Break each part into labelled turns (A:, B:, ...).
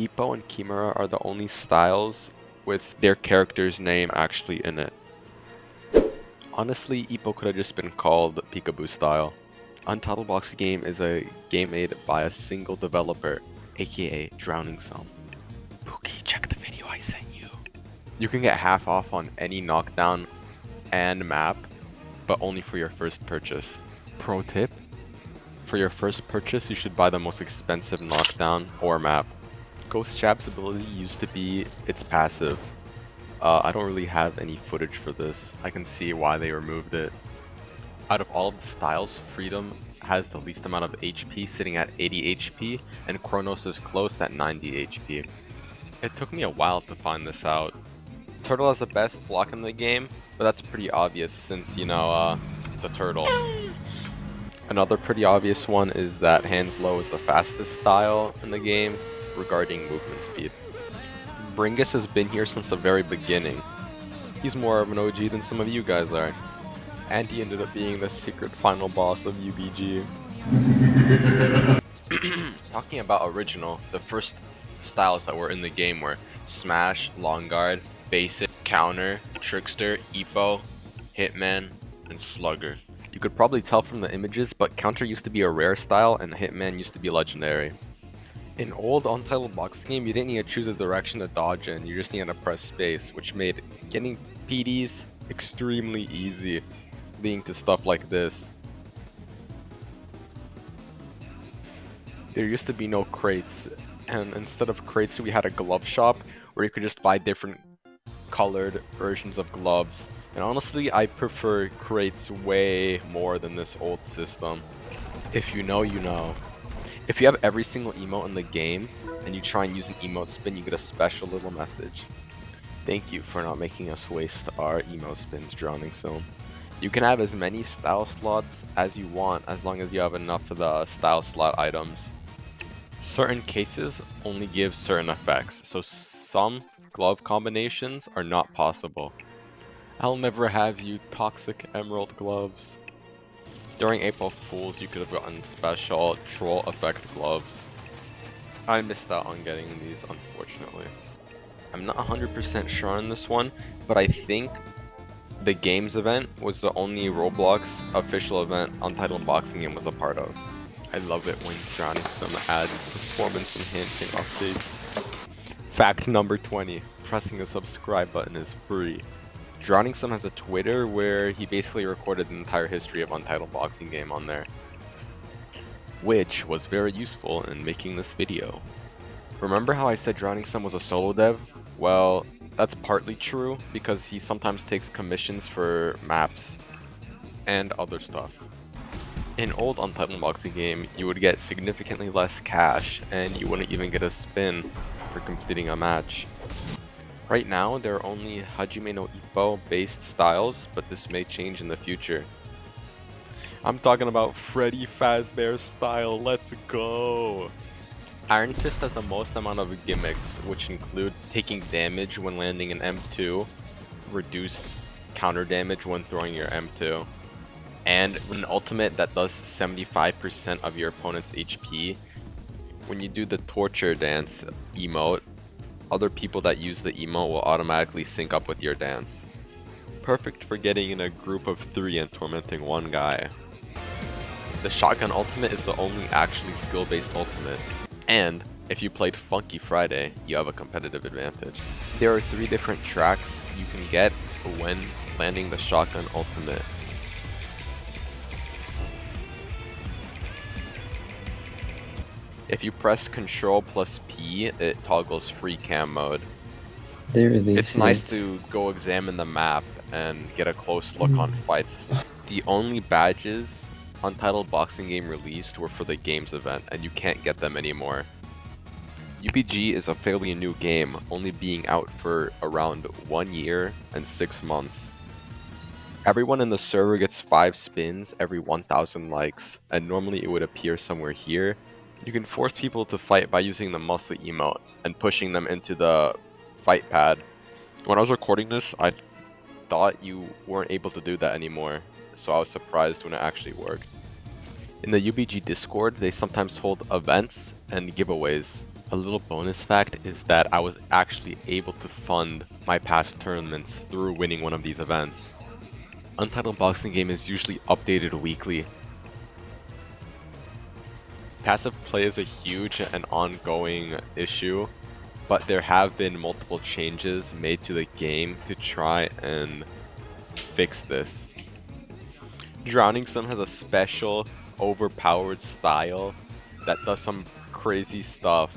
A: Ippo and Kimura are the only styles with their character's name actually in it. Honestly, Ippo could have just been called Peekaboo style. Untitled Box Game is a game made by a single developer, aka Drowning Some. Pookie, check the video I sent you. You can get half off on any knockdown and map, but only for your first purchase. Pro tip: for your first purchase, you should buy the most expensive knockdown or map. Ghost Jab's ability used to be its passive. I don't really have any footage for this. I can see why they removed it. Out of all of the styles, Freedom has the least amount of HP, sitting at 80 HP, and Chronos is close at 90 HP. It took me a while to find this out. Turtle has the best block in the game, but that's pretty obvious since, it's a turtle. Another pretty obvious one is that hands low is the fastest style in the game regarding movement speed. Bringus has been here since the very beginning. He's more of an OG than some of you guys are. And he ended up being the secret final boss of UBG. Talking about original, the first styles that were in the game were Smash, Long Guard, Basic, Counter, Trickster, Ippo, Hitman, and Slugger. You could probably tell from the images, but Counter used to be a rare style and Hitman used to be legendary. In old Untitled Box Game, you didn't need to choose a direction to dodge in, you just needed to press space, which made getting PDs extremely easy, leading to stuff like this. There used to be no crates, and instead of crates we had a glove shop where you could just buy different colored versions of gloves. And honestly, I prefer crates way more than this old system. If you know, you know. If you have every single emote in the game, and you try and use an emote spin, you get a special little message. Thank you for not making us waste our emote spins, Drowning Some. You can have as many style slots as you want, as long as you have enough of the style slot items. Certain cases only give certain effects, so some glove combinations are not possible. I'll never have you toxic emerald gloves. During April Fools, you could have gotten special troll effect gloves. I missed out on getting these, unfortunately. I'm not 100% sure on this one, but I think the games event was the only Roblox official event Untitled Boxing Game was a part of. I love it when Drowning Some adds performance enhancing updates. Fact number 20, pressing the subscribe button is free. Drowning Some has a Twitter where he basically recorded the entire history of Untitled Boxing Game on there, which was very useful in making this video. Remember how I said Drowning Some was a solo dev? Well, that's partly true because he sometimes takes commissions for maps and other stuff. In old Untitled Boxing Game, you would get significantly less cash and you wouldn't even get a spin for completing a match. Right now, there are only Hajime no Ippo based styles, but this may change in the future. I'm talking about Freddy Fazbear style, let's go! Iron Fist has the most amount of gimmicks, which include taking damage when landing an M2, reduced counter damage when throwing your M2, and an ultimate that does 75% of your opponent's HP. When you do the torture dance emote, other people that use the emote will automatically sync up with your dance. Perfect for getting in a group of 3 and tormenting one guy. The shotgun ultimate is the only actually skill-based ultimate. And if you played Funky Friday, you have a competitive advantage. There are 3 different tracks you can get when landing the shotgun ultimate. If you press Ctrl plus P, it toggles free cam mode. It's nice to go examine the map and get a close look on fights. The only badges Untitled Boxing Game released were for the games event, and you can't get them anymore. UBG is a fairly new game, only being out for around 1 year and 6 months. Everyone in the server gets 5 spins every 1,000 likes, and normally it would appear somewhere here. You can force people to fight by using the muscle emote and pushing them into the fight pad. When I was recording this, I thought you weren't able to do that anymore, so I was surprised when it actually worked. In the UBG Discord, they sometimes hold events and giveaways. A little bonus fact is that I was actually able to fund my past tournaments through winning one of these events. Untitled boxing game is usually updated weekly. Passive play is a huge and ongoing issue, but there have been multiple changes made to the game to try and fix this. Drowning Sun has a special, overpowered style that does some crazy stuff.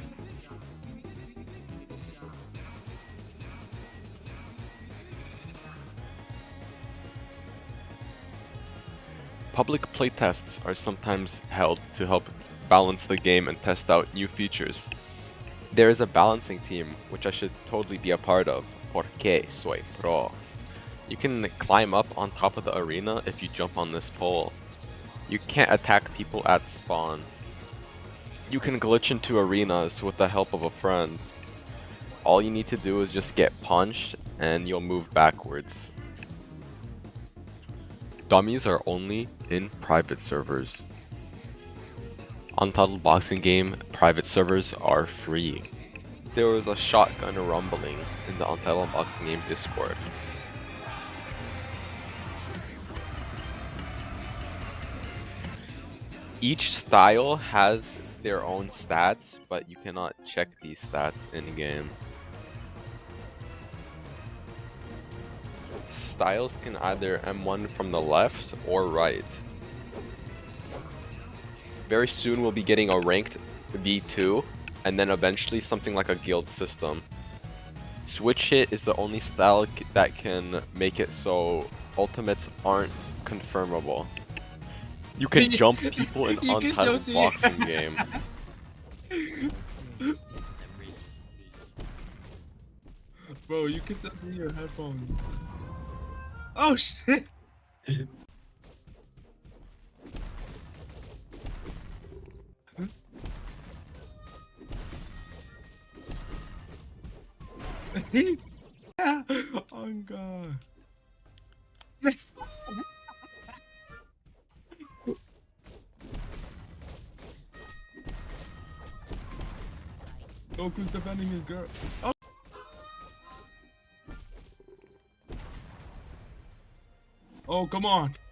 A: Public playtests are sometimes held to help balance the game and test out new features. There is a balancing team, which I should totally be a part of, porque soy pro. You can climb up on top of the arena if you jump on this pole. You can't attack people at spawn. You can glitch into arenas with the help of a friend. All you need to do is just get punched and you'll move backwards. Dummies are only in private servers. Untitled boxing game private servers are free. There was a shotgun rumbling in the Untitled boxing game Discord. Each style has their own stats, but you cannot check these stats in-game. Styles can either M1 from the left or right. Very soon we'll be getting a ranked V2, and then eventually something like a guild system. Switch hit is the only style that can make it so ultimates aren't confirmable. You can jump people in Untitled boxing game.
B: Bro, you can still see your headphones. Oh shit! Oh god. Goku's defending his girl. Oh. Oh, come on.